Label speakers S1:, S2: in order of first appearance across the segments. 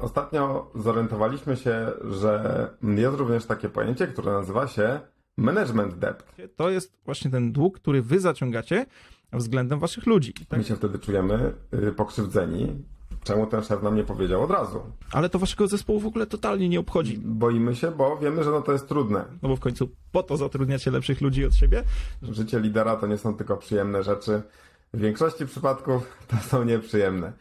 S1: Ostatnio zorientowaliśmy się, że jest również takie pojęcie, które nazywa się management debt.
S2: To jest właśnie ten dług, który wy zaciągacie względem waszych ludzi. Tak?
S1: My się wtedy czujemy pokrzywdzeni. Czemu ten szef nam nie powiedział od razu?
S2: Ale to waszego zespołu w ogóle totalnie nie obchodzi.
S1: Boimy się, bo wiemy, że to jest trudne.
S2: No bo w końcu po to zatrudniacie lepszych ludzi od siebie.
S1: Życie lidera to nie są tylko przyjemne rzeczy. W większości przypadków to są nieprzyjemne.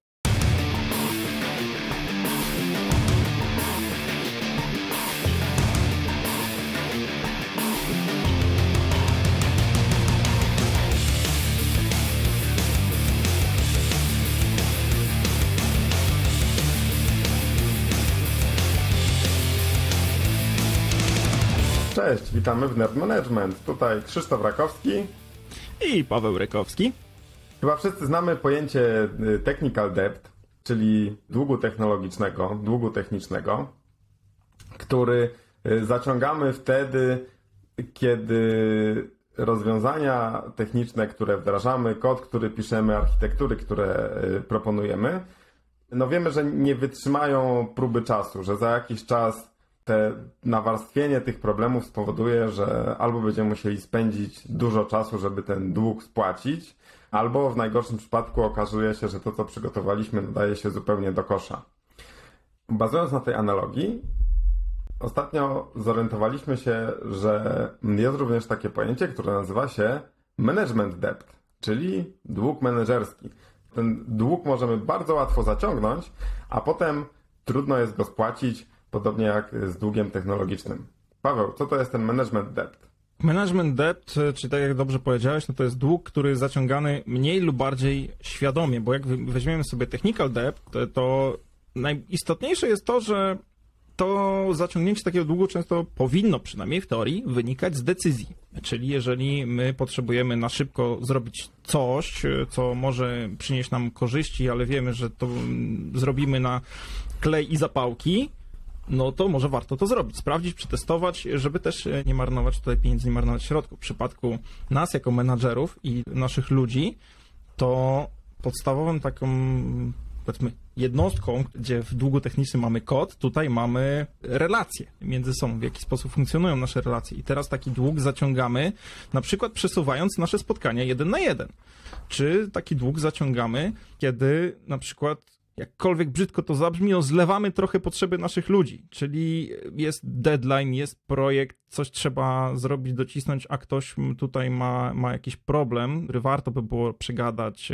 S1: Cześć, witamy w Nerd Management. Tutaj Krzysztof Rakowski
S2: I Paweł Rykowski.
S1: Chyba wszyscy znamy pojęcie technical debt, czyli długu technologicznego, długu technicznego, który zaciągamy wtedy, kiedy rozwiązania techniczne, które wdrażamy, kod, który piszemy, architektury, które proponujemy, no wiemy, że nie wytrzymają próby czasu, że za jakiś czas nawarstwienie tych problemów spowoduje, że albo będziemy musieli spędzić dużo czasu, żeby ten dług spłacić, albo w najgorszym przypadku okazuje się, że to, co przygotowaliśmy, nadaje się zupełnie do kosza. Bazując na tej analogii, ostatnio zorientowaliśmy się, że jest również takie pojęcie, które nazywa się management debt, czyli dług menedżerski. Ten dług możemy bardzo łatwo zaciągnąć, a potem trudno jest go spłacić, podobnie jak z długiem technologicznym. Paweł, co to jest ten management debt?
S2: Management debt, czyli tak jak dobrze powiedziałeś, no to jest dług, który jest zaciągany mniej lub bardziej świadomie, bo jak weźmiemy sobie technical debt, to najistotniejsze jest to, że to zaciągnięcie takiego długu często powinno, przynajmniej w teorii, wynikać z decyzji. Czyli jeżeli my potrzebujemy na szybko zrobić coś, co może przynieść nam korzyści, ale wiemy, że to zrobimy na klej i zapałki, no to może warto to zrobić, sprawdzić, przetestować, żeby też nie marnować tutaj pieniędzy, nie marnować środków. W przypadku nas jako menadżerów i naszych ludzi, to podstawowym taką, powiedzmy, jednostką, gdzie w długu technicznym mamy kod, tutaj mamy relacje między sobą, w jaki sposób funkcjonują nasze relacje. I teraz taki dług zaciągamy, na przykład przesuwając nasze spotkania 1 na 1. Czy taki dług zaciągamy, kiedy na przykład, jakkolwiek brzydko to zabrzmi, no zlewamy trochę potrzeby naszych ludzi, czyli jest deadline, jest projekt, coś trzeba zrobić, docisnąć, a ktoś tutaj ma jakiś problem, który warto by było przegadać,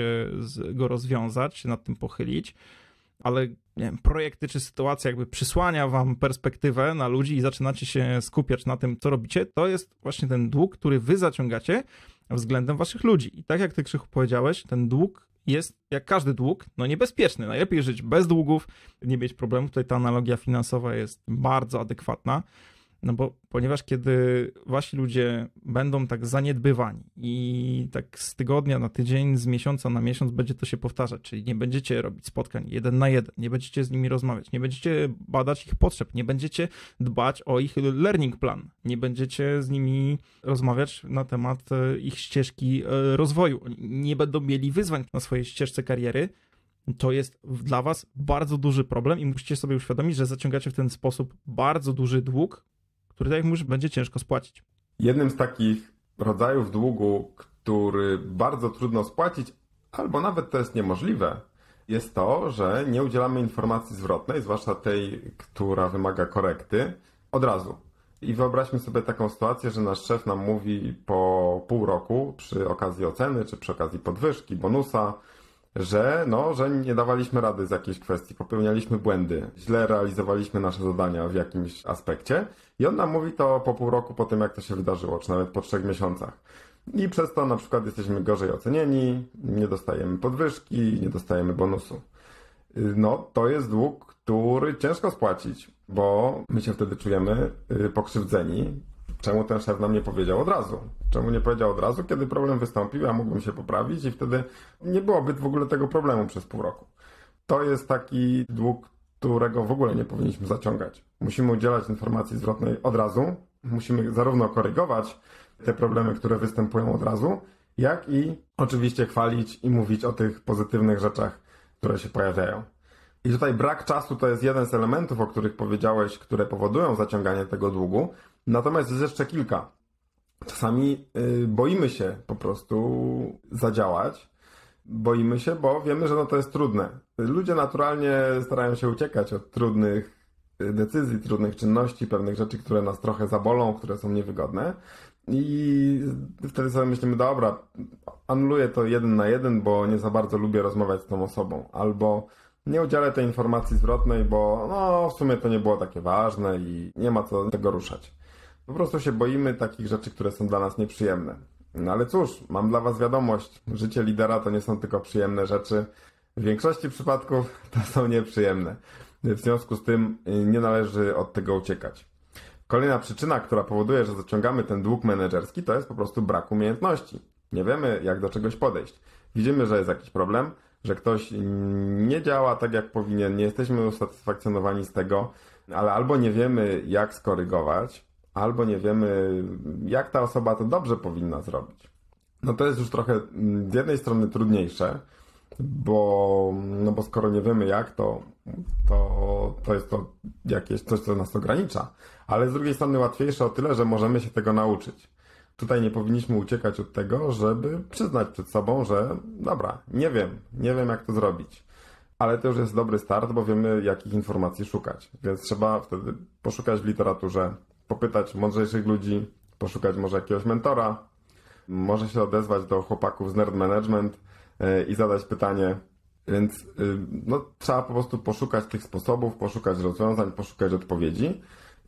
S2: go rozwiązać, nad tym pochylić, ale nie wiem, projekty czy sytuacja jakby przysłania wam perspektywę na ludzi i zaczynacie się skupiać na tym, co robicie, to jest właśnie ten dług, który wy zaciągacie względem waszych ludzi. I tak jak ty, Krzychu, powiedziałeś, ten dług jest, jak każdy dług, no niebezpieczny. Najlepiej żyć bez długów, nie mieć problemów. Tutaj ta analogia finansowa jest bardzo adekwatna, no bo ponieważ kiedy wasi ludzie będą tak zaniedbywani i tak z tygodnia na tydzień, z miesiąca na miesiąc będzie to się powtarzać, czyli nie będziecie robić spotkań 1 na 1, nie będziecie z nimi rozmawiać, nie będziecie badać ich potrzeb, nie będziecie dbać o ich learning plan, nie będziecie z nimi rozmawiać na temat ich ścieżki rozwoju, nie będą mieli wyzwań na swojej ścieżce kariery, to jest dla was bardzo duży problem i musicie sobie uświadomić, że zaciągacie w ten sposób bardzo duży dług, który, tak jak mówisz, będzie ciężko spłacić.
S1: Jednym z takich rodzajów długu, który bardzo trudno spłacić, albo nawet to jest niemożliwe, jest to, że nie udzielamy informacji zwrotnej, zwłaszcza tej, która wymaga korekty, od razu. I wyobraźmy sobie taką sytuację, że nasz szef nam mówi po pół roku, przy okazji oceny, czy przy okazji podwyżki, bonusa, że nie dawaliśmy rady z jakiejś kwestii, popełnialiśmy błędy, źle realizowaliśmy nasze zadania w jakimś aspekcie i on nam mówi to po pół roku po tym, jak to się wydarzyło, czy nawet po 3 miesiącach. I przez to na przykład jesteśmy gorzej ocenieni, nie dostajemy podwyżki, nie dostajemy bonusu. No, to jest dług, który ciężko spłacić, bo my się wtedy czujemy pokrzywdzeni. Czemu ten szef nam nie powiedział od razu? Czemu nie powiedział od razu, kiedy problem wystąpił, ja mógłbym się poprawić i wtedy nie byłoby w ogóle tego problemu przez pół roku. To jest taki dług, którego w ogóle nie powinniśmy zaciągać. Musimy udzielać informacji zwrotnej od razu, musimy zarówno korygować te problemy, które występują od razu, jak i oczywiście chwalić i mówić o tych pozytywnych rzeczach, które się pojawiają. I tutaj brak czasu to jest jeden z elementów, o których powiedziałeś, które powodują zaciąganie tego długu. Natomiast jest jeszcze kilka. Czasami boimy się po prostu zadziałać. Boimy się, bo wiemy, że to jest trudne. Ludzie naturalnie starają się uciekać od trudnych decyzji, trudnych czynności, pewnych rzeczy, które nas trochę zabolą, które są niewygodne. I wtedy sobie myślimy, dobra, anuluję to 1 na 1, bo nie za bardzo lubię rozmawiać z tą osobą. Albo nie udzielę tej informacji zwrotnej, bo w sumie to nie było takie ważne i nie ma co tego ruszać. Po prostu się boimy takich rzeczy, które są dla nas nieprzyjemne. No ale cóż, mam dla was wiadomość. Życie lidera to nie są tylko przyjemne rzeczy. W większości przypadków to są nieprzyjemne. W związku z tym nie należy od tego uciekać. Kolejna przyczyna, która powoduje, że zaciągamy ten dług menedżerski, to jest po prostu brak umiejętności. Nie wiemy, jak do czegoś podejść. Widzimy, że jest jakiś problem, że ktoś nie działa tak, jak powinien, nie jesteśmy usatysfakcjonowani z tego, ale albo nie wiemy, jak skorygować, albo nie wiemy, jak ta osoba to dobrze powinna zrobić. No to jest już trochę z jednej strony trudniejsze, bo skoro nie wiemy jak, to jest to jakieś coś, co nas ogranicza, ale z drugiej strony łatwiejsze o tyle, że możemy się tego nauczyć. Tutaj nie powinniśmy uciekać od tego, żeby przyznać przed sobą, że dobra, nie wiem jak to zrobić. Ale to już jest dobry start, bo wiemy, jakich informacji szukać. Więc trzeba wtedy poszukać w literaturze, popytać mądrzejszych ludzi, poszukać może jakiegoś mentora, może się odezwać do chłopaków z Nerd Management i zadać pytanie. Więc trzeba po prostu poszukać tych sposobów, poszukać rozwiązań, poszukać odpowiedzi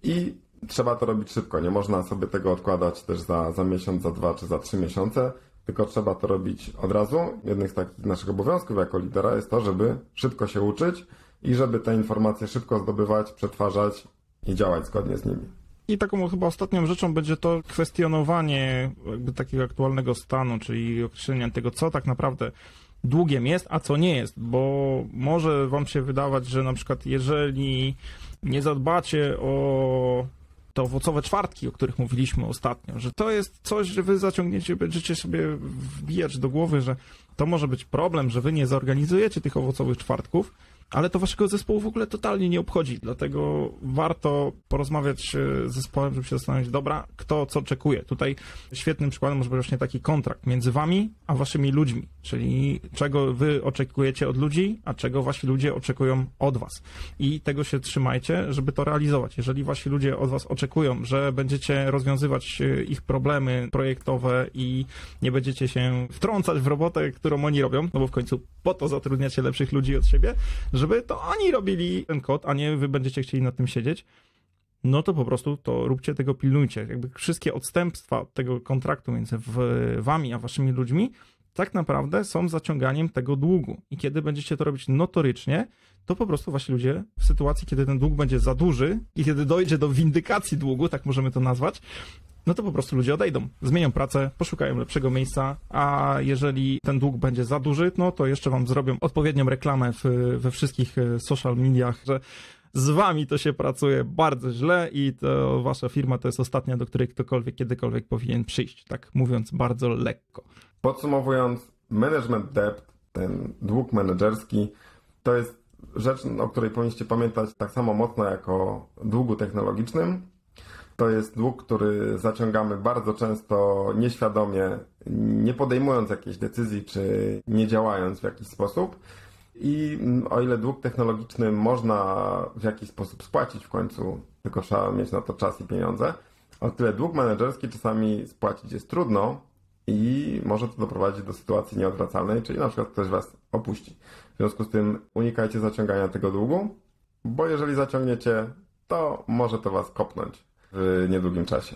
S1: i trzeba to robić szybko. Nie można sobie tego odkładać też za miesiąc, za 2 czy za 3 miesiące, tylko trzeba to robić od razu. Jednym z takich naszych obowiązków jako lidera jest to, żeby szybko się uczyć i żeby te informacje szybko zdobywać, przetwarzać i działać zgodnie z nimi.
S2: I taką chyba ostatnią rzeczą będzie to kwestionowanie jakby takiego aktualnego stanu, czyli określenia tego, co tak naprawdę długiem jest, a co nie jest, bo może wam się wydawać, że na przykład jeżeli nie zadbacie o te owocowe czwartki, o których mówiliśmy ostatnio, że to jest coś, że wy zaciągniecie, będziecie sobie wbijać do głowy, że to może być problem, że wy nie zorganizujecie tych owocowych czwartków, ale to waszego zespołu w ogóle totalnie nie obchodzi, dlatego warto porozmawiać z zespołem, żeby się zastanowić, dobra, kto co oczekuje. Tutaj świetnym przykładem może być właśnie taki kontrakt między wami a waszymi ludźmi, czyli czego wy oczekujecie od ludzi, a czego wasi ludzie oczekują od was. I tego się trzymajcie, żeby to realizować. Jeżeli wasi ludzie od was oczekują, że będziecie rozwiązywać ich problemy projektowe i nie będziecie się wtrącać w robotę, którą oni robią, no bo w końcu po to zatrudniacie lepszych ludzi od siebie, żeby to oni robili ten kod, a nie wy będziecie chcieli nad tym siedzieć, no to po prostu to róbcie, tego pilnujcie. Jakby wszystkie odstępstwa od tego kontraktu między wami a waszymi ludźmi tak naprawdę są zaciąganiem tego długu. I kiedy będziecie to robić notorycznie, to po prostu wasi ludzie w sytuacji, kiedy ten dług będzie za duży i kiedy dojdzie do windykacji długu, tak możemy to nazwać, no to po prostu ludzie odejdą, zmienią pracę, poszukają lepszego miejsca, a jeżeli ten dług będzie za duży, no to jeszcze wam zrobią odpowiednią reklamę we wszystkich social mediach, że z wami to się pracuje bardzo źle i to wasza firma to jest ostatnia, do której ktokolwiek kiedykolwiek powinien przyjść, tak mówiąc bardzo lekko.
S1: Podsumowując, management debt, ten dług menedżerski, to jest rzecz, o której powinniście pamiętać tak samo mocno jak o długu technologicznym. To jest dług, który zaciągamy bardzo często nieświadomie, nie podejmując jakiejś decyzji, czy nie działając w jakiś sposób. I o ile dług technologiczny można w jakiś sposób spłacić w końcu, tylko trzeba mieć na to czas i pieniądze, o tyle dług menedżerski czasami spłacić jest trudno i może to doprowadzić do sytuacji nieodwracalnej, czyli na przykład ktoś was opuści. W związku z tym unikajcie zaciągania tego długu, bo jeżeli zaciągniecie, to może to was kopnąć w niedługim czasie.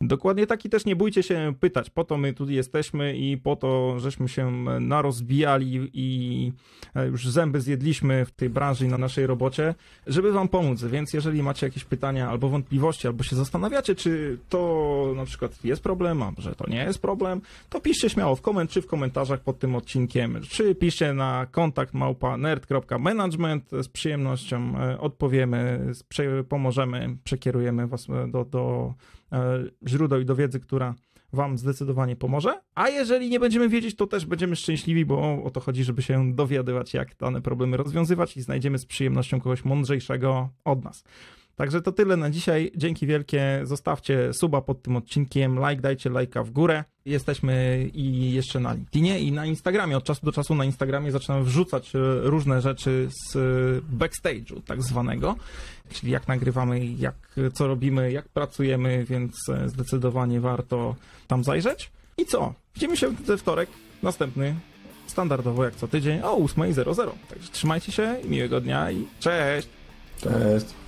S2: Dokładnie tak i też nie bójcie się pytać, po to my tu jesteśmy i po to żeśmy się narozbijali i już zęby zjedliśmy w tej branży i na naszej robocie, żeby wam pomóc, więc jeżeli macie jakieś pytania albo wątpliwości, albo się zastanawiacie, czy to na przykład jest problem, a że to nie jest problem, to piszcie śmiało w komentarzach pod tym odcinkiem, czy piszcie na kontakt@nerd.management, z przyjemnością odpowiemy, pomożemy, przekierujemy was do źródeł i do wiedzy, która wam zdecydowanie pomoże. A jeżeli nie będziemy wiedzieć, to też będziemy szczęśliwi, bo o to chodzi, żeby się dowiadywać, jak dane problemy rozwiązywać i znajdziemy z przyjemnością kogoś mądrzejszego od nas. Także to tyle na dzisiaj. Dzięki wielkie. Zostawcie suba pod tym odcinkiem, dajcie lajka w górę. Jesteśmy i jeszcze na LinkedInie i na Instagramie. Od czasu do czasu na Instagramie zaczynamy wrzucać różne rzeczy z backstage'u tak zwanego, czyli jak nagrywamy, co robimy, jak pracujemy, więc zdecydowanie warto tam zajrzeć. I co? Widzimy się we wtorek, następny, standardowo jak co tydzień o 8:00. Także trzymajcie się, miłego dnia i cześć!
S1: Cześć!